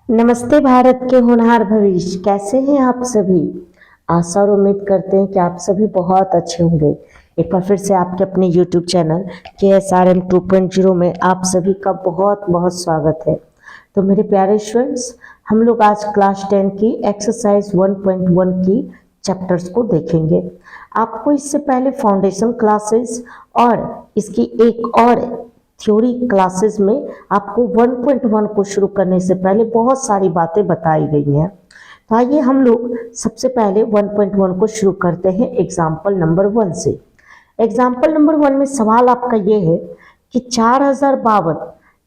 नमस्ते भारत के होनहार भविष्य, कैसे हैं आप सभी। आशा और उम्मीद करते हैं कि आप सभी बहुत अच्छे होंगे। एक बार फिर से आपके अपने YouTube चैनल KSRM 2.0 में आप सभी का बहुत बहुत स्वागत है। तो मेरे प्यारे स्टूडेंट्स, हम लोग आज क्लास 10 की एक्सरसाइज 1.1 की चैप्टर्स को देखेंगे। आपको इससे पहले फाउंडेशन क्लासेस और इसकी एक और थ्योरी क्लासेस में आपको 1.1 को शुरू करने से पहले बहुत सारी बातें बताई गई हैं। तो आइए हम लोग सबसे पहले 1.1 को शुरू करते हैं एग्जाम्पल नंबर 1 से। एग्जाम्पल नंबर 1 में सवाल आपका ये है कि 4052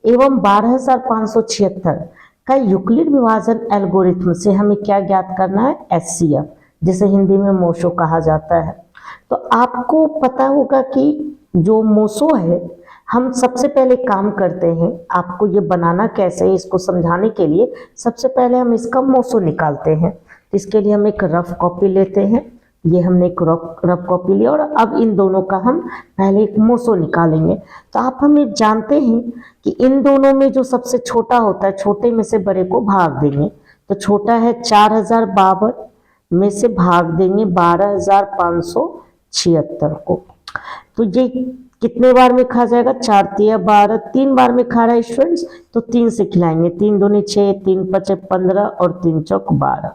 एवं 12576 का यूक्लिड विभाजन एल्गोरिथम से हमें क्या ज्ञात करना है, HCF, जिसे हिंदी में मोशो कहा जाता है। तो आपको पता होगा कि जो मोशो है, हम सबसे पहले काम करते हैं, आपको ये बनाना कैसे है इसको समझाने के लिए सबसे पहले हम इसका मोशो निकालते हैं। तो इसके लिए हम एक रफ कॉपी लेते हैं। ये हमने एक रफ कॉपी लिया और अब इन दोनों का हम पहले एक मोशो निकालेंगे। तो आप हमें जानते हैं कि इन दोनों में जो सबसे छोटा होता है, छोटे में से बड़े को भाग देंगे। तो छोटा है 4052 में से भाग देंगे 12576 को। तो ये कितने बार में खा जाएगा, 4 तिया 12, 3 बार में खा रहा है स्टूडेंट्स, तो 3 से खिलाएंगे। 3 दूनी 6, 3 पचे 15 और 3 चौक 12।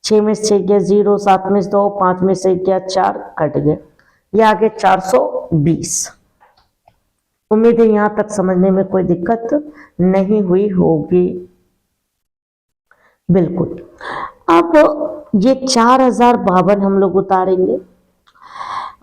6 में से 6 गया 0, 7 में से 2, 5 में से गया 4, कट गए। ये आगे 420। उम्मीद है यहां तक समझने में कोई दिक्कत नहीं हुई होगी। बिल्कुल। अब ये 4052 हम लोग उतारेंगे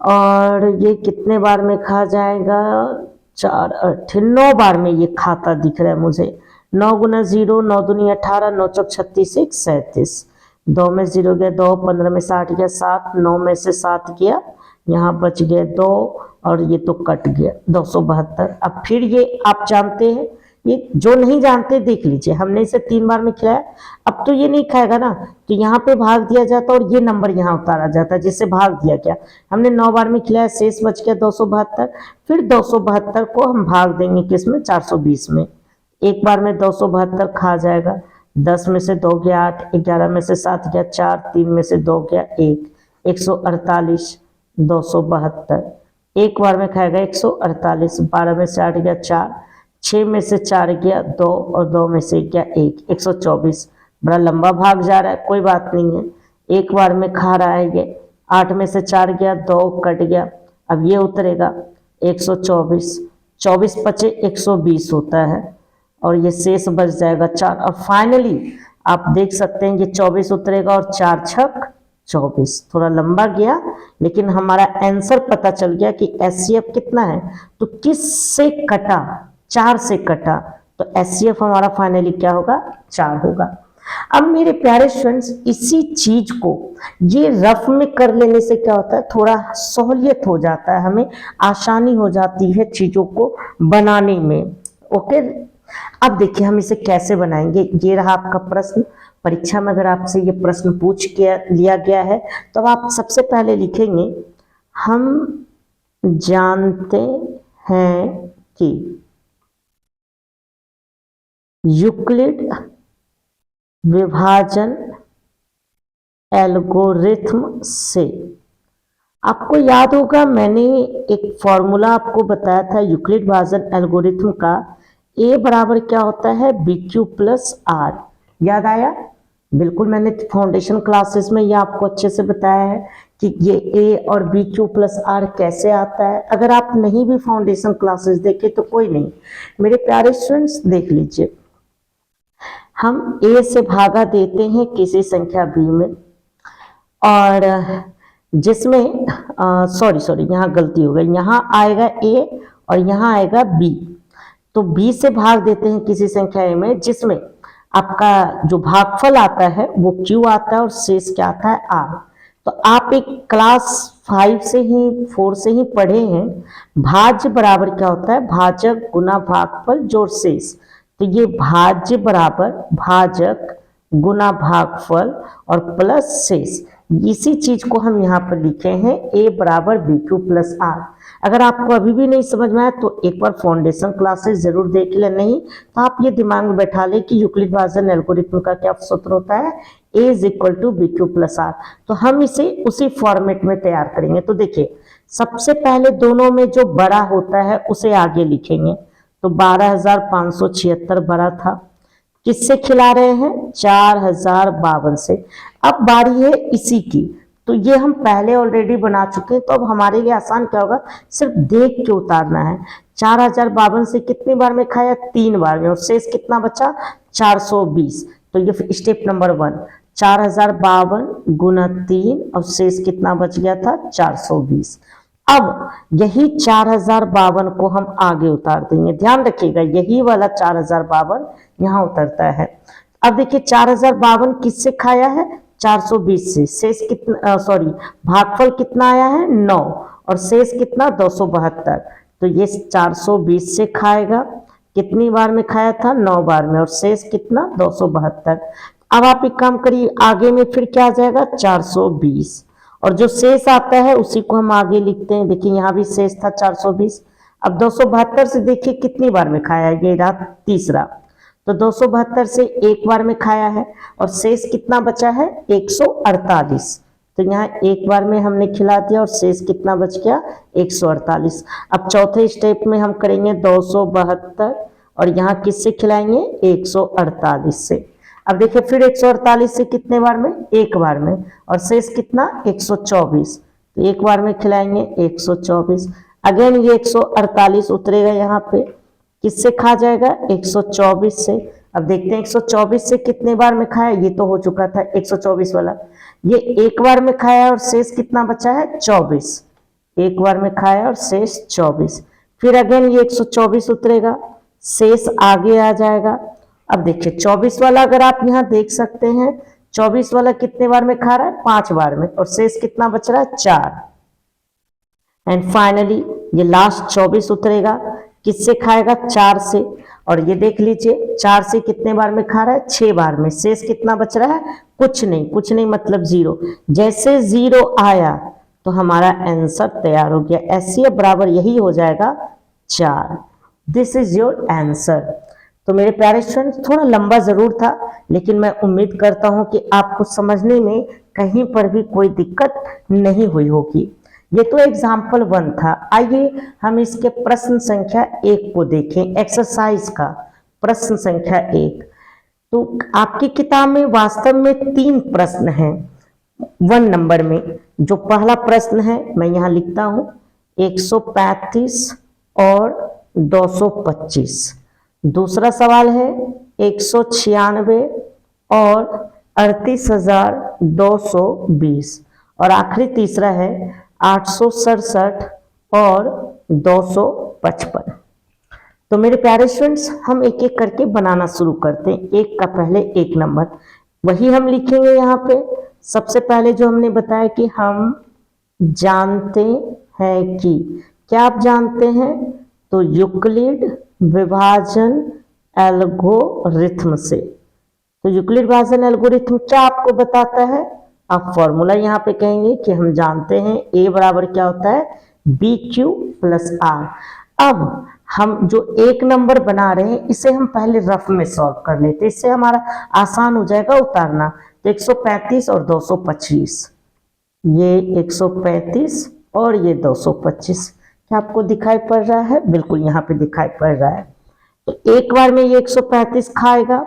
और ये कितने बार में खा जाएगा, 4 8 9 बार में ये खाता दिख रहा है मुझे। 9 गुना 0, 9 दूनी 18, 9 चौक 36, 1 37। 2 में 0 गया 2, 15 में 60 गया 7, 9 में से 7 गया, यहाँ बच गया 2 और ये तो कट गया 272। अब फिर ये आप जानते हैं, ये जो नहीं जानते देख लीजिए, हमने इसे 3 बार में खिलाया। अब तो ये नहीं खाएगा ना, तो यहाँ पे भाग दिया जाता और ये नंबर यहाँ उतारा जाता, जिससे भाग दिया गया। हमने 9 बार में खिलाया, शेष बच गया 272। फिर 272 को हम भाग देंगे किसमें, 420 में। एक बार में 272 खा जाएगा। 10 में से 2 गया 8, 11 में से 7 गया 4, 3 में से 2 गया 1, 148, 272। एक बार में खाएगा 148, 12 में से 8 गया 4, 6 में से 4 गया 2 और 2 में से गया 1, 124। बड़ा लंबा भाग जा रहा है, कोई बात नहीं है। एक बार में खा रहा है ये। 8 में से 4 गया 2, कट गया। अब ये उतरेगा 124, 24 पचे 120 होता है और ये शेष बच जाएगा 4। और फाइनली आप देख सकते हैं ये 24 उतरेगा और 4 छक 24। थोड़ा लंबा गया लेकिन हमारा आंसर पता चल गया कि HCF कितना है। तो किस से कटा, 4 से कटा, तो HCF हमारा फाइनली क्या होगा, 4 होगा। अब मेरे प्यारे स्टूडेंट्स, इसी चीज को ये रफ में कर लेने से क्या होता है, थोड़ा सहूलियत हो जाता है, हमें आसानी हो जाती है चीजों को बनाने में। ओके, अब देखिए हम इसे कैसे बनाएंगे। ये रहा आपका प्रश्न। परीक्षा में अगर आपसे ये प्रश्न पूछ के लिया गया है तो आप सबसे पहले लिखेंगे, हम जानते हैं कि यूक्लिड विभाजन एल्गोरिथम से, आपको याद होगा मैंने एक फॉर्मूला आपको बताया था यूक्लिड विभाजन एल्गोरिथम का। A बराबर क्या होता है, BQ प्लस R। याद आया? बिल्कुल, मैंने फाउंडेशन क्लासेस में ये आपको अच्छे से बताया है कि ये A और BQ प्लस R कैसे आता है। अगर आप नहीं भी फाउंडेशन क्लासेस देखे तो कोई नहीं, मेरे प्यारे स्टूडेंट्स देख लीजिए। हम A से भागा देते हैं किसी संख्या B में, और जिसमें सॉरी यहाँ गलती हो गई, यहाँ आएगा A और यहाँ आएगा B। तो B से भाग देते हैं किसी संख्या A में जिसमें आपका जो भागफल आता है वो Q आता है और शेष क्या आता है, R। तो आप एक क्लास 5 से ही 4 से ही पढ़े हैं, भाज्य बराबर क्या होता है, भाजक गुना भागफल जोड़ शेष। तो ये भाज्य बराबर भाजक गुना भागफल और प्लस शेष। इसी चीज को हम यहाँ पर लिखे हैं a बराबर बी क्यू प्लस आर। अगर आपको अभी भी नहीं समझ में आया तो एक बार फाउंडेशन क्लासेस जरूर देख ले, नहीं तो आप ये दिमाग में बैठा ले कि यूक्लिड भाजन एल्गोरिथम का क्या सूत्र होता है, a is equal to B Q plus R. तो हम इसे उसी फॉर्मेट में तैयार करेंगे। तो देखिए सबसे पहले दोनों में जो बड़ा होता है उसे आगे लिखेंगे। तो 12,576 बड़ा था, किससे खिला रहे हैं, 4052 से। अब बारी है इसी की, तो ये हम पहले ऑलरेडी बना चुके हैं, तो अब हमारे लिए आसान क्या होगा, सिर्फ देख के उतारना है। 4052 से कितनी बार में खाया, 3 बार में, और शेष कितना बचा, 420। तो ये स्टेप नंबर 1, 4052 गुना 3 और शेष कितना बच गया था, 420। अब यही 4052 को हम आगे उतार देंगे। ध्यान रखिएगा यही वाला 4052 यहाँ उतरता है। अब देखिए 4052 किससे खाया है, 420 से। शेष कितना, भागफल कितना आया है, 9, और शेष कितना, 272। तो ये 420 से खाएगा, कितनी बार में खाया था, 9 बार में, और शेष कितना, 272। अब आप एक काम करिए, आगे में फिर क्या आ जाएगा, 420, और जो शेष आता है उसी को हम आगे लिखते हैं। देखिए यहाँ भी शेष था 420। अब 272 से देखिए कितनी बार में खाया है, ये रहा तीसरा। तो 272 से एक बार में खाया है, और शेष कितना बचा है, 148। तो यहाँ एक बार में हमने खिला दिया और शेष कितना बच गया, 148। अब चौथे स्टेप में हम करेंगे 272, और यहाँ किससे खिलाएंगे, 148 से। अब देखिए फिर 148 से कितने बार में, एक बार में, और शेष कितना, 124। तो एक बार में खिलाएंगे 124। अगेन ये 148 उतरेगा, यहाँ पे किससे खा जाएगा, 124 से। अब देखते हैं 124 से कितने बार में खाया, ये तो हो चुका था 124 वाला, ये एक बार में खाया और शेष कितना बचा है, 24। एक बार में खाया और शेष 24। फिर अगेन ये 124 उतरेगा, शेष आगे आ जाएगा। अब देखिए 24 वाला अगर आप यहाँ देख सकते हैं, 24 वाला कितने बार में खा रहा है, 5 बार में, और शेष कितना बच रहा है, 4। एंड फाइनली ये लास्ट 24 उतरेगा, किससे खाएगा, 4 से। और ये देख लीजिए 4 से कितने बार में खा रहा है, 6 बार में। शेष कितना बच रहा है, कुछ नहीं, कुछ नहीं मतलब 0। जैसे 0 आया तो हमारा आंसर तैयार हो गया। एचसीएफ बराबर यही हो जाएगा 4। This is your answer. तो मेरे प्यारे स्टूडेंट थोड़ा लंबा जरूर था, लेकिन मैं उम्मीद करता हूं कि आपको समझने में कहीं पर भी कोई दिक्कत नहीं हुई होगी। ये तो एग्जाम्पल 1 था। आइए हम इसके प्रश्न संख्या 1 को देखें, एक्सरसाइज का प्रश्न संख्या 1। तो आपकी किताब में वास्तव में 3 प्रश्न हैं 1 नंबर में। जो पहला प्रश्न है मैं यहाँ लिखता हूँ, 135 और 225। दूसरा सवाल है 196 और 38,220, और आखिरी तीसरा है 867 और 255। तो मेरे प्यारे स्टूडेंट्स हम एक एक करके बनाना शुरू करते हैं। एक का पहले 1 नंबर वही हम लिखेंगे यहाँ पे। सबसे पहले जो हमने बताया कि हम जानते हैं कि, क्या आप जानते हैं, तो यूक्लिड विभाजन एल्गोरिथम से। तो यूक्लिड विभाजन एल्गोरिथम क्या आपको बताता है, आप फॉर्मूला यहाँ पे कहेंगे कि हम जानते हैं a बराबर क्या होता है, बी क्यू प्लस आर। अब हम जो 1 नंबर बना रहे हैं इसे हम पहले रफ में सॉल्व कर लेते हैं, इससे हमारा आसान हो जाएगा उतारना। तो 135 और 225, ये 135 और ये 225, क्या आपको दिखाई पड़ रहा है, बिल्कुल यहाँ पे दिखाई पड़ रहा है। तो एक बार में ये 135 खाएगा,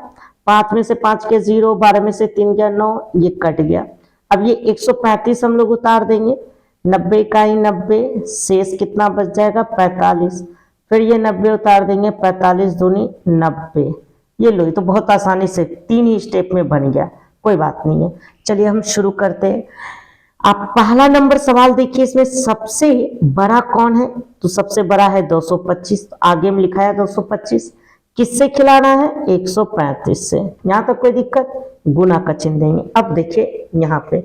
5 में से 5 के 0, 12 में से 3 गया 9, ये कट गया। अब ये 135 हम लोग उतार देंगे, 90 का ही 90, शेष कितना बच जाएगा, 45। फिर ये 90 उतार देंगे, 45 दूनी 90। ये लो, ये तो बहुत आसानी से 3 ही स्टेप में बन गया, कोई बात नहीं है। चलिए हम शुरू करते हैं। आप पहला नंबर सवाल देखिए, इसमें सबसे बड़ा कौन है, तो सबसे बड़ा है 225। तो आगे में लिखा है 225, किससे खिलाना है, 135 से। यहाँ तक कोई दिक्कत, गुना का चिन्ह देंगे। अब देखिए यहाँ पे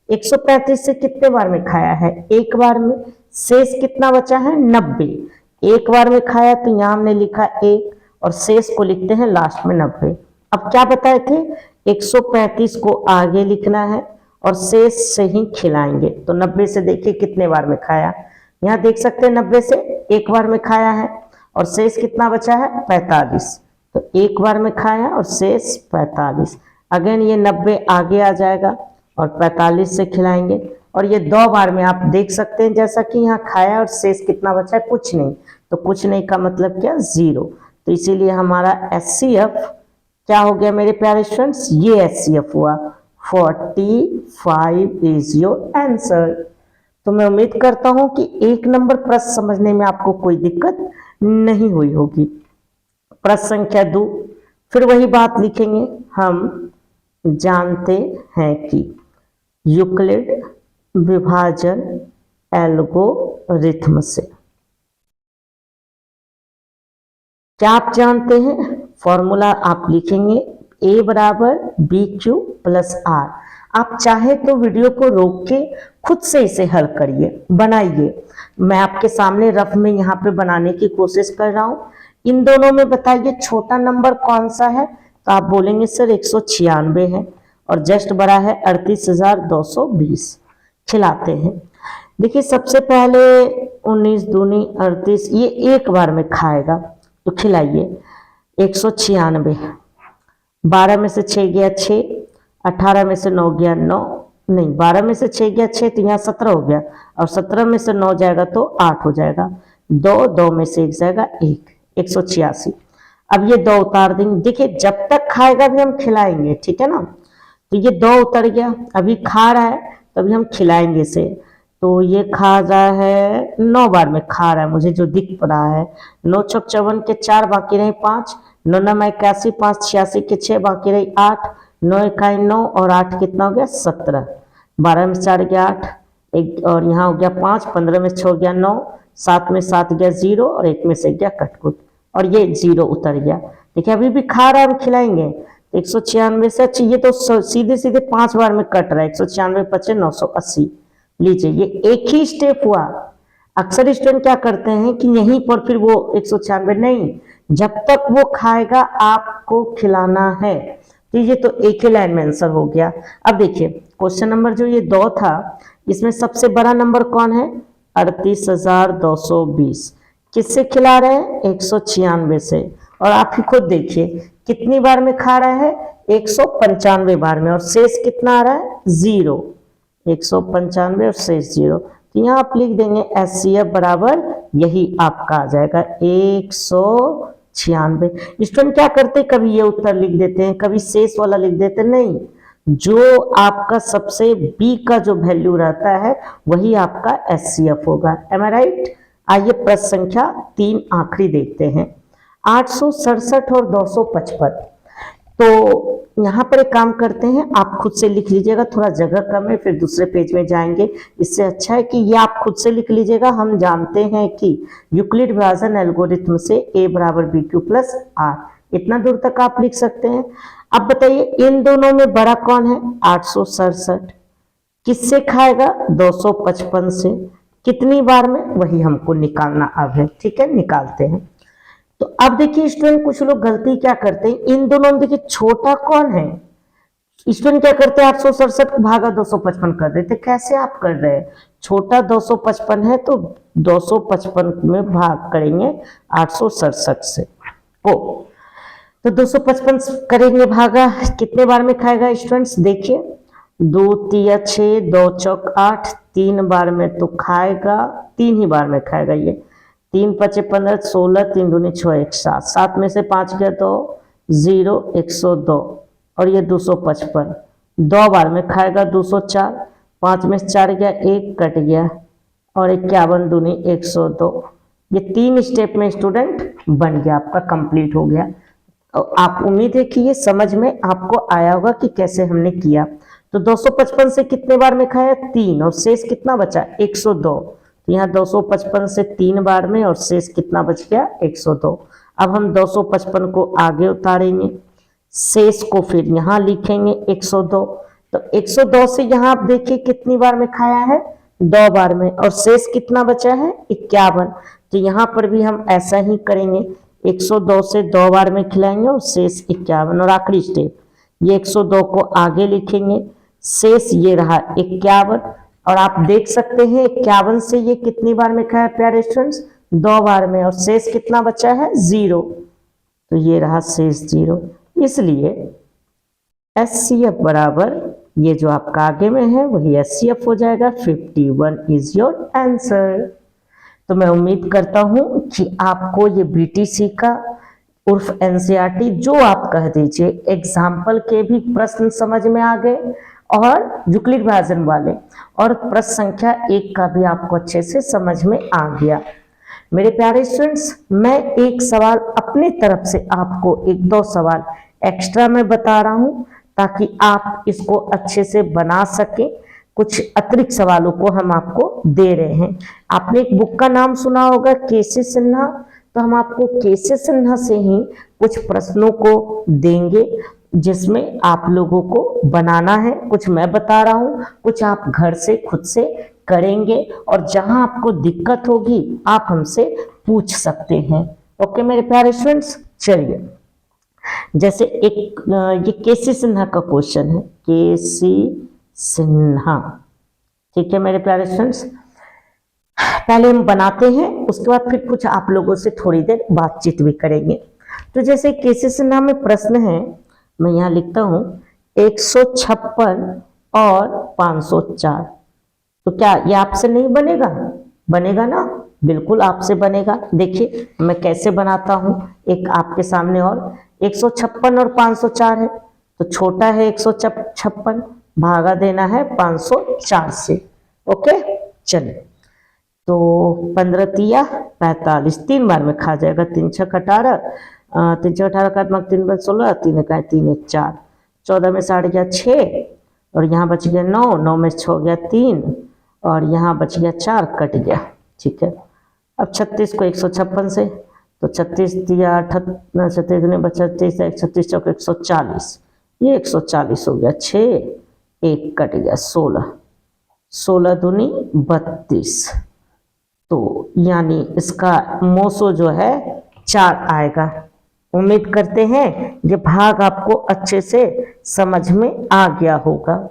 135 से कितने बार में खाया है, 1 बार में। शेष कितना बचा है, 90। 1 बार में खाया तो यहाँ हमने लिखा 1, और शेष को लिखते हैं लास्ट में 90। अब क्या बताए थे, 135 को आगे लिखना है और शेष से ही खिलाएंगे। तो 90 से देखिए कितने बार में खाया, यहाँ देख सकते हैं 90 से एक बार में खाया है और शेष कितना बचा है 45। तो एक बार में खाया और शेष 45। अगेन ये 90 आगे आ जाएगा और 45 से खिलाएंगे और ये 2 बार में आप देख सकते हैं जैसा कि यहाँ खाया और शेष कितना बचा है कुछ नहीं। तो कुछ नहीं का मतलब क्या 0। तो इसीलिए हमारा HCF क्या हो गया मेरे प्यारे स्टूडेंट्स, ये HCF हुआ 45 इज योर आंसर। तो मैं उम्मीद करता हूं कि 1 नंबर प्रश्न समझने में आपको कोई दिक्कत नहीं हुई होगी। प्रश्न संख्या 2 फिर वही बात लिखेंगे, हम जानते हैं कि यूक्लिड विभाजन एल्गोरिथ्म से क्या आप जानते हैं, फॉर्मूला आप लिखेंगे A बराबर BQ प्लस R। आप चाहे तो वीडियो को रोक के खुद से इसे हल करिए, बनाइए। मैं आपके सामने रफ में यहाँ पे बनाने की कोशिश कर रहा हूँ। इन दोनों में बताइए छोटा नंबर कौन सा है, तो आप बोलेंगे सर 196 है और जस्ट बड़ा है 38,220। खिलाते हैं। देखिए सबसे पहले 19 दूनी 38, ये एक बार में खाएगा तो खिलाइए 196। 12 में से 6 गया 6, 18 में से 9 गया 9, नहीं 12 में से 6 गया 6 तो यहाँ 17 हो गया और 17 में से 9 जाएगा तो 8 हो जाएगा। 2 में से 1 जाएगा 1, 186। अब ये 2 उतार देंगे। देखिए जब तक खाएगा भी हम खिलाएंगे, ठीक है ना। तो ये 2 उतर गया, अभी खा रहा है तो अभी हम खिलाएंगे इसे। तो ये खा रहा है 9 बार में खा रहा है मुझे जो दिख रहा है। 9 छक 54 के 4 बाकी रहे 5, 9 9 81, 5 86 के 6 बाकी रही 8, 9 इकाई 9 और 8 कितना हो गया 17। 12 में 4 गया 8, एक और यहाँ हो गया 5, 15 में 6 गया 9, 7 में 7 गया 0 और 1 में से गया कटकुट और ये 0 उतर गया। देखिए अभी भी खा रहा है, हम खिलाएंगे। 196 से अच्छी, ये तो सीधे सीधे 5 बार में कट रहा है। 196 पचे 980। लीजिए ये एक ही स्टेप हुआ। अक्सर स्टूडेंट क्या करते हैं कि यहीं पर फिर वो 196 नहीं, जब तक वो खाएगा आपको खिलाना है। तो ये तो एक ही लाइन में आंसर हो गया। अब देखिए क्वेश्चन नंबर जो ये 2 था, इसमें सबसे बड़ा नंबर कौन है 38,220। किससे खिला रहे हैं 196 से। और आप ही खुद देखिए कितनी बार में खा रहा है 195 बार में और शेष कितना आ रहा है 0। 195 और शेष 0। तो यहाँ आप लिख देंगे HCF बराबर यही आपका आ जाएगा 196। स्टूडेंट क्या करते हैं कभी ये उत्तर लिख देते हैं, कभी शेष वाला लिख देते हैं। नहीं, जो आपका सबसे B का जो वैल्यू रहता है वही आपका HCF होगा। एम आई राइट। आइए प्रश्न संख्या 3 आखिरी देखते हैं। 867 और 255। तो यहाँ पर एक काम करते हैं, आप खुद से लिख लीजिएगा, थोड़ा जगह कम है, फिर दूसरे पेज में जाएंगे। इससे अच्छा है कि ये आप खुद से लिख लीजिएगा। हम जानते हैं कि यूक्लिड विभाजन एल्गोरिथ्म से A बराबर BQ प्लस R, इतना दूर तक आप लिख सकते हैं। अब बताइए इन दोनों में बड़ा कौन है 867। किससे खाएगा 255 से। कितनी बार में वही हमको निकालना अब है, ठीक है, निकालते हैं। तो अब देखिए स्टूडेंट कुछ लोग गलती क्या करते हैं, इन दोनों में देखिए छोटा कौन है। स्टूडेंट क्या करते हैं 867 भागा 255 कर देते। कैसे आप कर रहे हैं, छोटा 255 है तो 255 में भाग करेंगे 867 से ओ, तो 255 करेंगे भागा, कितने बार में खाएगा स्टूडेंट्स देखिए 2 3 6, 2 चौक 8, 3 बार में तो खाएगा, 3 ही बार में खाएगा। ये 3 पचे 15, 16, 3 दूनी 6, 1 7, 7 में से 5 गया तो 0, 102 और ये 255। 2 बार में खाएगा 204, 5 में से 4 गया 1 कट गया और 51 दूनी 102। ये 3 स्टेप में स्टूडेंट बन गया, आपका कंप्लीट हो गया। तो आप उम्मीद है कि ये समझ में आपको आया होगा कि कैसे हमने किया। तो 255 से कितने बार में खाया 3 और शेष कितना बचा 102। यहाँ 255 से 3 बार में और शेष कितना बच गया 102। अब हम 255 को आगे उतारेंगे, शेष को फिर यहाँ लिखेंगे 102। तो 102 से यहाँ आप देखिए कितनी बार में खाया है 2 बार में और शेष कितना बचा है 51। तो यहाँ पर भी हम ऐसा ही करेंगे, 102 से 2 बार में खिलाएंगे और शेष 51 और आखिरी स्टेप ये 102 को आगे लिखेंगे, शेष ये रहा 51, और आप देख सकते हैं 51 से ये कितनी बार में खाया प्यारे स्टूडेंट्स, 2 बार में, और शेष कितना बचा है 0, तो ये रहा शेष 0। इसलिए HCF बराबर ये जो आपका आगे में है वही HCF हो जाएगा। 51 इज योर आंसर। तो मैं उम्मीद करता हूं कि आपको ये BTC का उर्फ NCERT जो आप कह दीजिए एग्जाम्पल के भी प्रश्न समझ में आ गए, और यूक्लिड विभाजन वाले और प्रश्न संख्या 1 का भी आपको अच्छे से समझ में आ गया। मेरे प्यारे स्टूडेंट्स, मैं एक सवाल अपनी तरफ से आपको 1-2 सवाल एक्स्ट्रा में बता रहा हूं ताकि आप इसको अच्छे से बना सकें। कुछ अतिरिक्त सवालों को हम आपको दे रहे हैं। आपने एक बुक का नाम सुना होगा केसी सिन्हा, तो हम आपको केसी सिन्हा से ही कुछ प्रश्नों को देंगे जिसमें आप लोगों को बनाना है। कुछ मैं बता रहा हूं, कुछ आप घर से खुद से करेंगे, और जहां आपको दिक्कत होगी आप हमसे पूछ सकते हैं। ओके मेरे प्यारे स्टूडेंट्स, चलिए जैसे एक ये केसी सिन्हा का क्वेश्चन है, केसी सिन्हा, ठीक है मेरे प्यारे स्टूडेंट्स। पहले हम बनाते हैं, उसके बाद फिर कुछ आप लोगों से थोड़ी देर बातचीत भी करेंगे। तो जैसे केसी सिन्हा में प्रश्न है, मैं यहाँ लिखता हूँ 156 और 504, तो क्या ये आपसे नहीं बनेगा? बनेगा ना, बिल्कुल आपसे बनेगा। देखिए मैं कैसे बनाता हूं, एक आपके सामने, और 156 और 504 है, तो छोटा है 156, भागा देना है 504 से। ओके चलिए, तो 15 तिया 45, 3 बार में खा जाएगा। 3 6 18, 3 6 18 का 3 बार 16, 3 का 3 1 4, 14 में 8 गया 6, और यहाँ बच गया 9, 9 में 6 गया 3, और यहाँ बच गया 4, कट गया। ठीक है, अब 36 को 156 से, तो 36 दिया 38, 36 ने बचा 36, 36 चौक 140, ये 140 हो गया। 6 1 कट गया 16, 16 दूनी 32, तो यानी इसका मोसो जो है 4 आएगा। उम्मीद करते हैं ये भाग आपको अच्छे से समझ में आ गया होगा।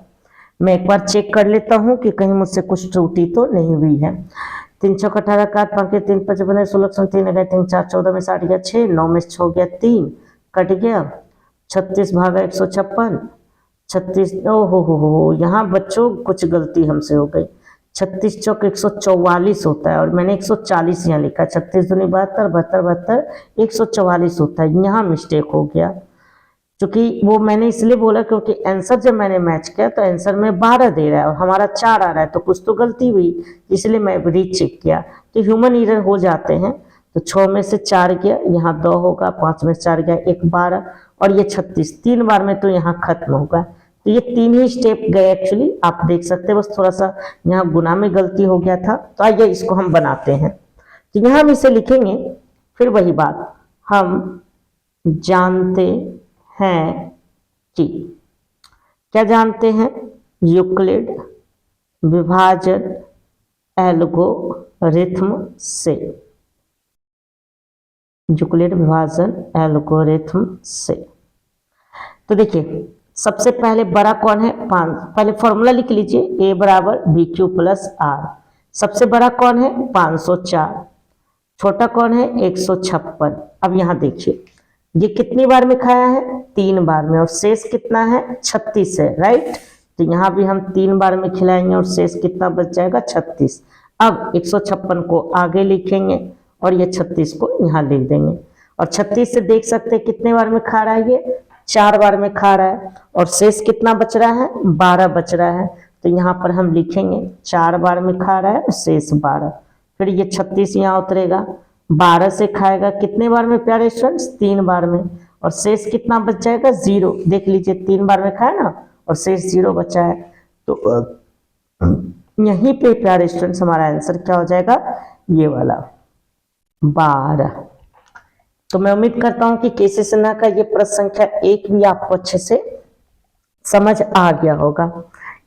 मैं एक बार चेक कर लेता हूं कि कहीं मुझसे कुछ त्रुटि तो नहीं हुई है। 3 चौक 18 का 5 3 5 बने 16 3 गए 3 4, 14 में 60 गया 6, 9 में 6 गया 3, कट गया। 36 भागा 156, 36, हो यहाँ बच्चों कुछ गलती हमसे हो गई। 36 चौक 144 होता है, और मैंने 140 यहाँ लिखा। 36 दूनी 72, 72 72 144 होता है, यहाँ मिस्टेक हो गया। क्योंकि वो मैंने इसलिए बोला क्योंकि आंसर जब मैंने मैच किया तो आंसर में 12 दे रहा है और हमारा 4 आ रहा है, तो कुछ तो गलती हुई, इसलिए मैं रीचेक किया। तो ह्यूमन एरर हो जाते हैं। तो 6 में से 4 गया, यहाँ 2 होगा, 5 में से 4 गया 1 12, और ये 36 3 बार में तो यहाँ खत्म होगा। तो ये 3 ही स्टेप गए एक्चुअली, आप देख सकते हैं, बस थोड़ा सा यहाँ गुना में गलती हो गया था। तो आइए इसको हम बनाते हैं। तो यहाँ हम इसे लिखेंगे, फिर वही बात, हम जानते हैं कि, क्या जानते हैं? यूक्लिड विभाजन एल्गोरिथम से, यूक्लिड विभाजन एल्गोरिथम से। तो देखिए सबसे पहले बड़ा कौन है? 5। पहले फॉर्मूला लिख लीजिए, a बराबर BQ प्लस R। सबसे बड़ा कौन है? 504। छोटा कौन है? 156। अब यहाँ देखिए ये कितनी बार में खाया है? 3 बार में, और शेष कितना है? 36 है, राइट। तो यहाँ भी हम 3 बार में खिलाएंगे और शेष कितना बच जाएगा? 36। अब 156 को आगे लिखेंगे और ये 36 को यहाँ लिख देंगे, और 36 से देख सकते हैं कितने बार में खा रहा है? ये 4 बार में खा रहा है, और शेष कितना बच रहा है? 12 बच रहा है। तो यहाँ पर हम लिखेंगे 4 बार में खा रहा है, शेष 12, फिर ये 36 यहाँ उतरेगा। 12 से खाएगा कितने बार में प्यारे स्टूडेंट्स? 3 बार में, और शेष कितना बच जाएगा? 0। देख लीजिए 3 बार में खाया ना, और शेष 0 बचा है। तो यहीं पे प्यारे स्टूडेंट्स हमारा आंसर क्या हो जाएगा? ये वाला 12। तो मैं उम्मीद करता हूं कि केसी सिन्हा का ये प्रश्न संख्या 1 भी आपको अच्छे से समझ आ गया होगा।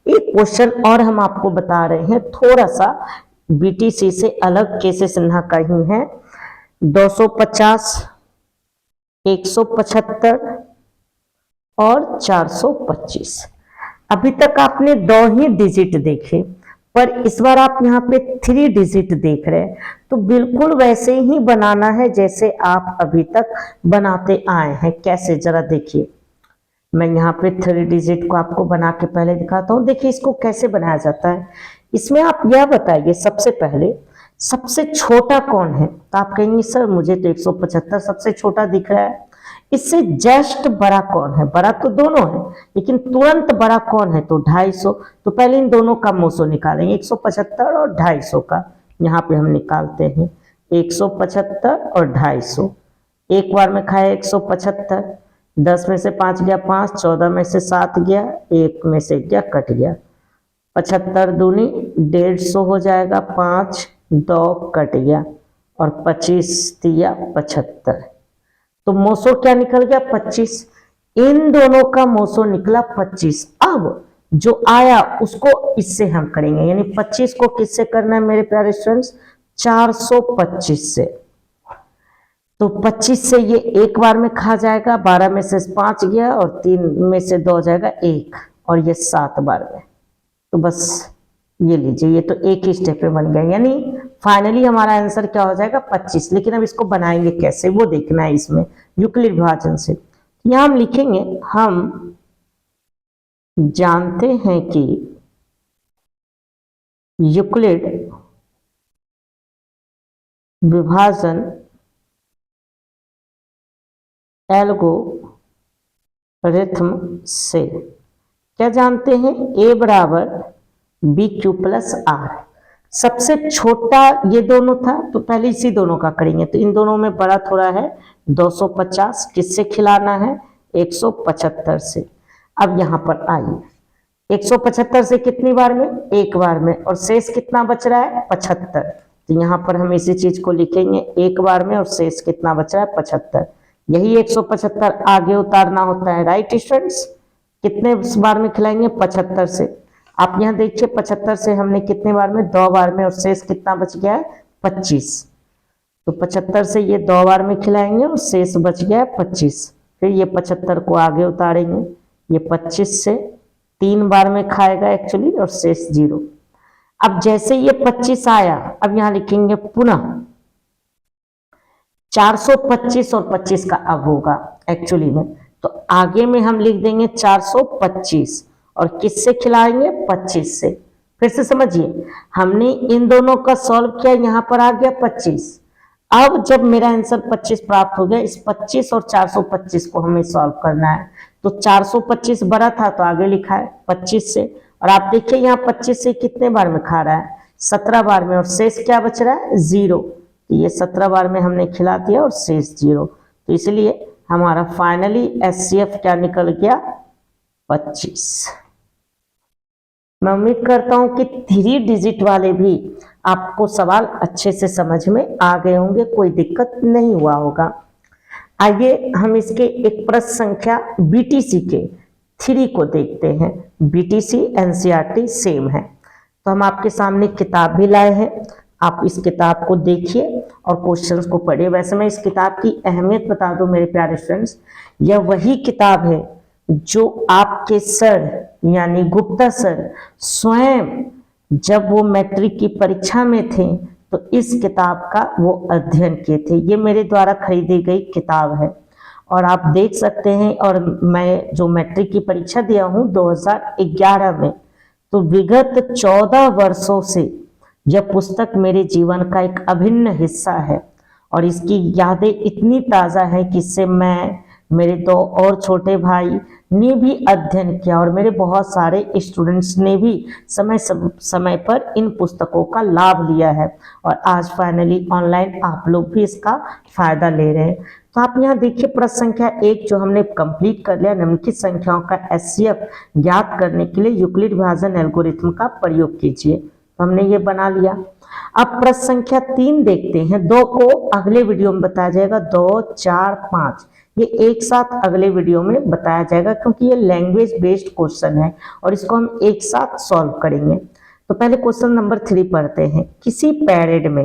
एक क्वेश्चन और हम आपको बता रहे हैं, थोड़ा सा BTC से अलग केसी सिन्हा का ही है। 250, 175 और 425। अभी तक आपने 2 ही डिजिट देखे, पर इस बार आप यहाँ पे 3 डिजिट देख रहे हैं। तो बिल्कुल वैसे ही बनाना है जैसे आप अभी तक बनाते आए हैं। कैसे, जरा देखिए। मैं यहाँ पे 3 डिजिट को आपको बना के पहले दिखाता हूँ। देखिए इसको कैसे बनाया जाता है। इसमें आप यह बताइए सबसे पहले सबसे छोटा कौन है। तो आप कहेंगे सर मुझे तो 175 सबसे छोटा दिख रहा है। इससे जस्ट बड़ा कौन है? बड़ा तो दोनों है, लेकिन तुरंत बड़ा कौन है? तो 250। तो पहले इन दोनों का मोसो निकालेंगे, 175 और 250 का। यहाँ पे हम निकालते हैं 175 और 250। एक बार में खाए 175, 10 में से 5 गया 5, 14 में से 7 गया, 1 में से गया कट गया, 75 दूनी 150 हो जाएगा, 5 2 कट गया और 25 दिया 75। तो मोसो क्या निकल गया? 25। इन दोनों का मोसो निकला 25। अब जो आया उसको इससे हम करेंगे, यानी 25 को किससे करना है मेरे प्यारे स्टूडेंट्स? 425 से। तो 25 से ये एक बार में खा जाएगा, 12 में से 5 गया और 3 में से 2 जाएगा 1, और ये 7 बार में। तो बस ये लीजिए, ये तो एक ही स्टेप में बन गया, यानी फाइनली हमारा आंसर क्या हो जाएगा? 25। लेकिन अब इसको बनाएंगे कैसे वो देखना है इसमें, यूक्लिड विभाजन से। यहां हम लिखेंगे, हम जानते हैं कि यूक्लिड विभाजन एल्गोरिथम से क्या जानते हैं? a बराबर बी क्यू प्लस आर। सबसे छोटा ये दोनों था, तो पहले इसी दोनों का करेंगे। तो इन दोनों में बड़ा थोड़ा है 250, किससे खिलाना है? 175 से। अब यहां पर आइए, 175 से कितनी बार में? एक बार में, और शेष कितना बच रहा है? 75। तो यहां पर हम इसी चीज को लिखेंगे, एक बार में और शेष कितना बच रहा है? 75। यही 175 आगे उतारना होता है, राइट स्टूडेंट्स? कितने बार में खिलाएंगे? 75 से। आप यहां देखिए 75 से हमने कितने बार में? 2 बार में, और शेष कितना बच गया है? 25। तो 75 से ये 2 बार में खिलाएंगे और शेष बच गया है 25। फिर ये 75 को आगे उतारेंगे, ये 25 से 3 बार में खाएगा एक्चुअली, और शेष 0। अब जैसे ये 25 आया, अब यहां लिखेंगे पुनः 425, और 25 का अब होगा एक्चुअली में, तो आगे में हम लिख देंगे 425, और किससे खिलाएंगे? 25 से। फिर से समझिए, हमने इन दोनों का सॉल्व किया, यहां पर आ गया 25। अब जब मेरा आंसर 25 प्राप्त हो गया, इस 25 और 425 को हमें सॉल्व करना है। तो 425 बड़ा था तो आगे लिखा है 25 से, और आप देखिए यहाँ 25 से कितने बार में खा रहा है? 17 बार में, और शेष क्या बच रहा है? 0। ये 17 बार में हमने खिला दिया और शेष 0। तो इसलिए हमारा फाइनली एचसीएफ क्या निकल गया? 25। मैं उम्मीद करता हूं कि 3 डिजिट वाले भी आपको सवाल अच्छे से समझ में आ गए होंगे, कोई दिक्कत नहीं हुआ होगा। आइए हम इसके एक प्रश्न संख्या बीटीसी के 3 को देखते हैं। बीटीसी एनसीईआरटी सेम है, तो हम आपके सामने किताब भी लाए हैं, आप इस किताब को देखिए और क्वेश्चंस को पढ़िए। वैसे मैं इस किताब की अहमियत बता दूं मेरे प्यारे फ्रेंड्स, यह वही किताब है जो आपके सर यानी गुप्ता सर स्वयं जब वो मैट्रिक की परीक्षा में थे तो इस किताब का वो अध्ययन किए थे। ये मेरे द्वारा खरीदी गई किताब है और आप देख सकते हैं। और मैं जो मैट्रिक की परीक्षा दिया हूँ 2011 में, तो विगत 14 वर्षों से यह पुस्तक मेरे जीवन का एक अभिन्न हिस्सा है और इसकी यादें इतनी ताज़ा है कि इससे मैं, मेरे 2 और छोटे भाई ने भी अध्ययन किया और मेरे बहुत सारे स्टूडेंट्स ने भी समय पर इन पुस्तकों का लाभ लिया है और आज फाइनली ऑनलाइन आप लोग भी इसका फायदा ले रहे हैं। तो आप यहाँ देखिए प्रश्न संख्या 1 जो हमने कंप्लीट कर लिया, निम्नलिखित संख्याओं का एचसीएफ ज्ञात करने के लिए यूक्लिड विभाजन एल्गोरिथम का प्रयोग कीजिए। तो हमने ये बना लिया। अब प्रश्न संख्या 3 देखते हैं। 2 को अगले वीडियो में बताया जाएगा, 2, 4, 5 ये एक साथ अगले वीडियो में बताया जाएगा क्योंकि ये लैंग्वेज बेस्ड क्वेश्चन है और इसको हम एक साथ सॉल्व करेंगे। तो पहले क्वेश्चन नंबर 3 पढ़ते हैं। किसी पैरेड में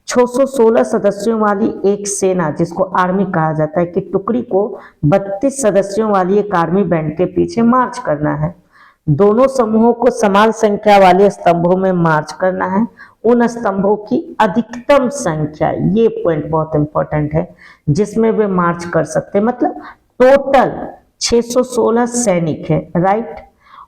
616 सदस्यों वाली एक सेना, जिसको आर्मी कहा जाता है, कि टुकड़ी को 32 सदस्यों वाली एक आर्मी बैंड के पीछे मार्च करना है, दोनों समूहों को समान संख्या वाले स्तंभों में मार्च करना है। उन स्तंभों की अधिकतम संख्या, ये पॉइंट बहुत इंपॉर्टेंट है, जिसमें वे मार्च कर सकते हैं। मतलब टोटल 616 सैनिक है, राइट,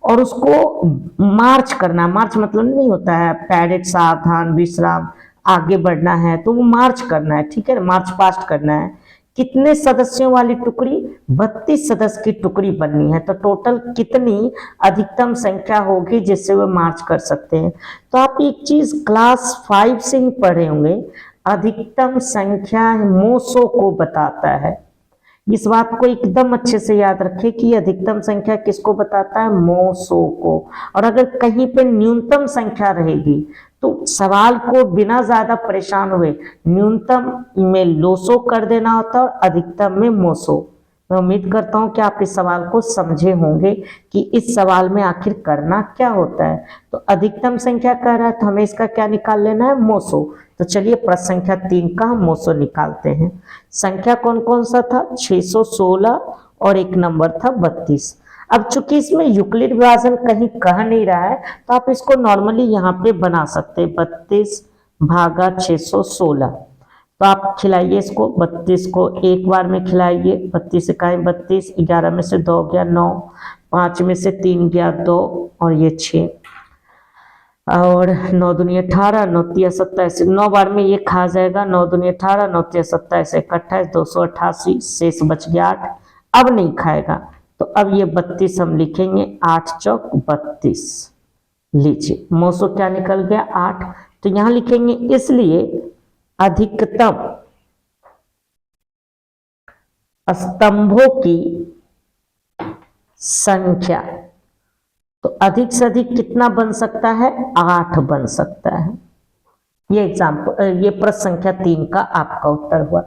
और उसको मार्च करना। मार्च मतलब नहीं होता है पैरेड, सावधान, विश्राम, आगे बढ़ना है, तो वो मार्च करना है, ठीक है, मार्च पास्ट करना है। कितने सदस्यों वाली टुकड़ी? 32 सदस्य की टुकड़ी बननी है। तो टोटल कितनी अधिकतम संख्या होगी जिससे वे मार्च कर सकते हैं? तो आप एक चीज क्लास 5 से ही पढ़े होंगे, अधिकतम संख्या मोसो को बताता है। इस बात को एकदम अच्छे से याद रखें कि अधिकतम संख्या किसको बताता है? मोसो को। और अगर कहीं पे न्यूनतम संख्या रहेगी तो सवाल को बिना ज्यादा परेशान हुए न्यूनतम में लोसो कर देना होता है और अधिकतम में मोसो। मैं उम्मीद करता हूं कि आप इस सवाल को समझे होंगे कि इस सवाल में आखिर करना क्या होता है। तो अधिकतम संख्या कह रहा है तो हमें इसका क्या निकाल लेना है? मोसो। तो चलिए प्रश्न संख्या 3 का हम मोसो निकालते हैं। संख्या कौन कौन सा था? 616 और एक नंबर था 32। अब चूंकि इसमें यूक्लिड विभाजन कहीं कह नहीं रहा है तो आप इसको नॉर्मली यहाँ पे बना सकते हैं, 32 भागा 616। तो आप खिलाइए इसको, 32 को एक बार में खिलाइए, 32 इकाई 32, 11 में से 2 गया 9, 5 में से 3 गया 2 और ये 6, और 9 दूनी 18, 9 तिया 27, 9 बार में ये खा जाएगा। 9 दूनी 18, 9 तिया 27, 28, 288, शेष बच गया 8। अब नहीं खाएगा तो अब ये 32 हम लिखेंगे, 8 चौक 32। लीजिए मोसो क्या निकल गया? 8। तो यहां लिखेंगे इसलिए अधिकतम स्तंभों की संख्या, तो अधिक से अधिक कितना बन सकता है? 8 बन सकता है। ये एग्जाम्पल, ये प्रश्न संख्या 3 का आपका उत्तर हुआ।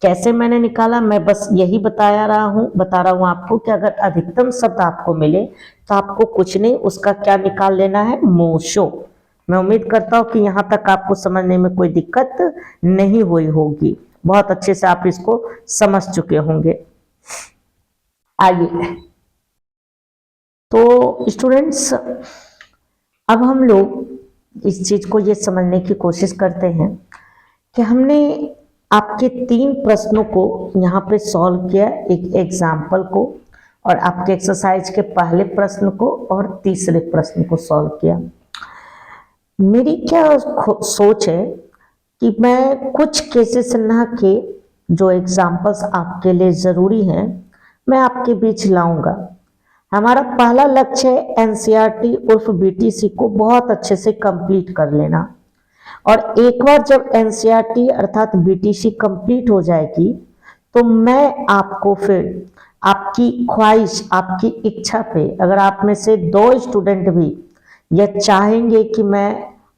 कैसे मैंने निकाला? मैं बस यही बता रहा हूं आपको कि अगर अधिकतम शब्द आपको मिले तो आपको कुछ नहीं, उसका क्या निकाल लेना है? मोशो। मैं उम्मीद करता हूं कि यहां तक आपको समझने में कोई दिक्कत नहीं हुई होगी, बहुत अच्छे से आप इसको समझ चुके होंगे। आइए तो स्टूडेंट्स, अब हम लोग इस चीज को ये समझने की कोशिश करते हैं कि हमने आपके 3 प्रश्नों को यहाँ पे सॉल्व किया, एक एग्जाम्पल को, और आपके एक्सरसाइज के पहले प्रश्न को और तीसरे प्रश्न को सॉल्व किया। मेरी क्या सोच है कि मैं कुछ केसेस ना के जो एग्जाम्पल्स आपके लिए ज़रूरी हैं मैं आपके बीच लाऊंगा। हमारा पहला लक्ष्य है एनसीईआरटी उर्फ बीटीसी को बहुत अच्छे से कंप्लीट कर लेना, और एक बार जब एनसीईआरटी अर्थात बीटीसी कंप्लीट हो जाएगी तो मैं आपको फिर आपकी ख्वाहिश, आपकी इच्छा पे, अगर आप में से 2 स्टूडेंट भी यह चाहेंगे कि मैं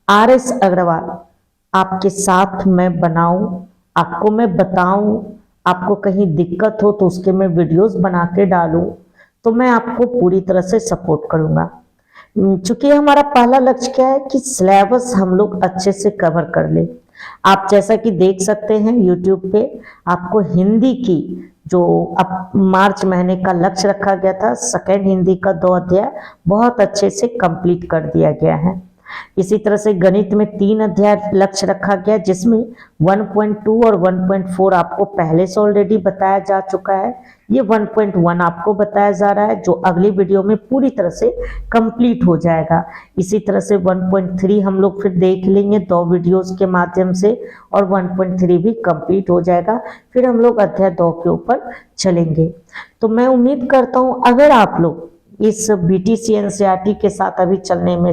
आरएस अग्रवाल आपके साथ मैं बनाऊं, आपको मैं बताऊं, आपको कहीं दिक्कत हो तो उसके मैं वीडियोस बना के डालूं, तो मैं आपको पूरी तरह से सपोर्ट करूंगा। चूंकि हमारा पहला लक्ष्य क्या है कि सिलेबस हम लोग अच्छे से कवर कर ले। आप जैसा कि देख सकते हैं YouTube पे आपको हिंदी की जो अब मार्च महीने का लक्ष्य रखा गया था, सेकंड हिंदी का 2 अध्याय बहुत अच्छे से कंप्लीट कर दिया गया है। इसी तरह से गणित में 3 अध्याय लक्ष्य रखा गया, जिसमें 1.2 और 1.4 आपको पहले से ऑलरेडी बताया जा चुका है। ये 1.1 आपको बताया जा रहा है जो अगली वीडियो में पूरी तरह से कंप्लीट हो जाएगा। इसी तरह से 1.3 हम लोग फिर देख लेंगे 2 वीडियोस के माध्यम से, और 1.3 भी कंप्लीट हो जाएगा। फिर हम लोग अध्याय 2 के ऊपर चलेंगे। तो मैं उम्मीद करता हूं अगर आप लोग इस बीटीसी एनसीईआरटी के साथ अभी चलने में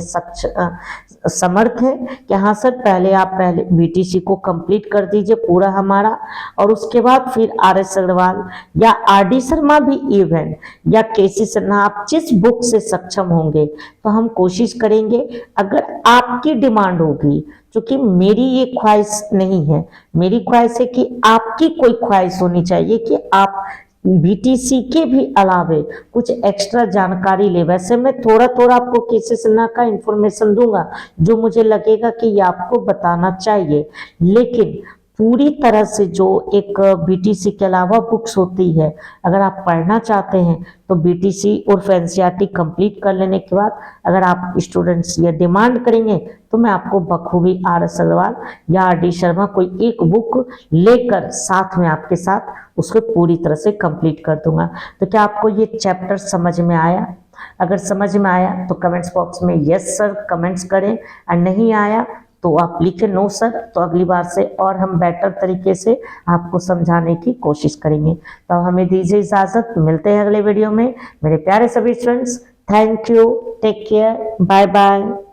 समर्थ है कि हाँ सर, पहले बीटीसी को कंप्लीट कर दीजिए पूरा हमारा, और उसके बाद फिर आरएस अग्रवाल या आरडी शर्मा भी इवन या केसी सिन्हा, आप जिस बुक से सक्षम होंगे तो हम कोशिश करेंगे। अगर आपकी डिमांड होगी, क्योंकि मेरी ये ख्वाहिश नहीं है, मेरी ख्वाहिश है कि आपकी कोई ख्वाहिश होनी चाहिए कि आप बीटीसी के भी अलावे कुछ एक्स्ट्रा जानकारी ले। वैसे मैं थोड़ा थोड़ा आपको केसी सिन्हा का इंफॉर्मेशन दूंगा जो मुझे लगेगा कि ये आपको बताना चाहिए, लेकिन पूरी तरह से जो एक बीटीसी के अलावा बुक्स होती है, अगर आप पढ़ना चाहते हैं तो बीटीसी और एनसीईआरटी कंप्लीट कर लेने के बाद अगर आप स्टूडेंट्स ये डिमांड करेंगे तो मैं आपको बखूबी RS अग्रवाल या RD शर्मा कोई एक बुक लेकर साथ में आपके साथ उसको पूरी तरह से कंप्लीट कर दूंगा। तो क्या आपको ये चैप्टर समझ में आया? अगर समझ में आया तो कमेंट्स बॉक्स में यस सर कमेंट्स करें, और नहीं आया तो आप लिखें नो सर, तो अगली बार से और हम बेटर तरीके से आपको समझाने की कोशिश करेंगे। तो हमें दीजिए इजाज़त, मिलते हैं अगले वीडियो में मेरे प्यारे सभी students. Thank you, take care, bye bye.